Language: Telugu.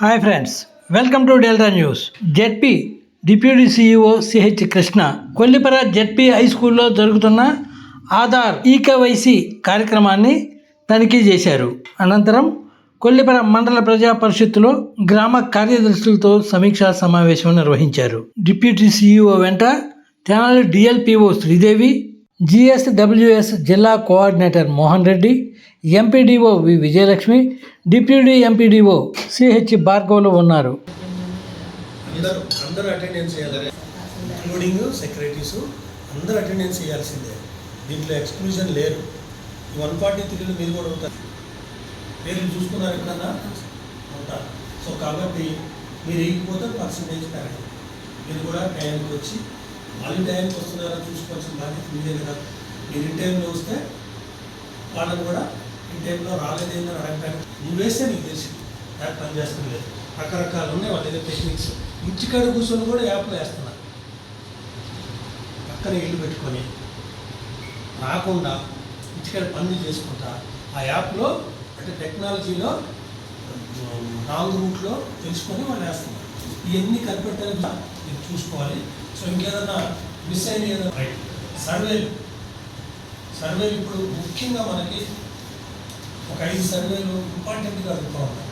Hi friends, welcome to delta news. ZP deputy CEO CH Krishna Kollipara ZP high స్కూల్లో జరుగుతున్న ఆధార్ ఈకేవైసీ కార్యక్రమాన్ని తనిఖీ చేశారు. అనంతరం కొల్లిపర మండల ప్రజా పరిషత్తులో గ్రామ కార్యదర్శులతో సమీక్షా సమావేశం నిర్వహించారు. డిప్యూటీ సీఈఓ వెంట తెనాలి డిఎల్పిఓ శ్రీదేవి, జిఎస్డబ్ల్యూఎస్ జిల్లా కోఆర్డినేటర్ మోహన్ రెడ్డి, ఎంపీడీఓ వి విజయలక్ష్మి, డిప్యూటీ ఎంపీడీఓ సిహెచ్ భార్గవ్లు ఉన్నారు. అందరూ అటెండెన్స్ చేయాలి, ఇంక్లూడింగ్ సెక్రటరీస్ అందరూ అటెండెన్స్ చేయాల్సిందే. దీంట్లో ఎక్స్క్లూజన్ లేరు. 143లో మీరు కూడా ఉంటారు. పేర్లు చూసుకున్నారు ఎప్పుడన్నా ఉంటారు. సో కాబట్టి మీరు వేయకపోతే పర్సంటేజ్ పెరగదు. మీరు కూడా టైంకి వచ్చి మళ్ళీ టైంకి వస్తున్నారో చూసుకోవాల్సిన బాధ్యత మీదే కదా. మీరు ఇన్ టైంలో వస్తే వాళ్ళని కూడా ఇన్ టైంలో రాలేదేందని అడగడానికి నువ్వు వేస్తే నీకు తెలిసి యాప్ పనిచేస్తుంది లేదు. రకరకాలు ఉన్నాయి వాళ్ళ దగ్గర టెక్నిక్స్. ఇంటికాడ కూర్చొని కూడా యాప్లో వేస్తున్నారు. పక్కన ఇల్లు పెట్టుకొని రాకుండా ఇంటికాడ పనులు చేసుకుంటా ఆ యాప్లో అంటే టెక్నాలజీలో రాంగ్ రూట్లో తెలుసుకొని వాళ్ళు వేస్తున్నారు. ఇవన్నీ కనిపెట్టాలి, మీరు చూసుకోవాలి. సో ఇంకేదన్నా మిస్ అయిన ఏదైనా రైట్ సర్వేలు ఇప్పుడు ముఖ్యంగా మనకి ఒక 5 సర్వేలు ఇంపార్టెంట్గా అడుగుతూ ఉంటాయి.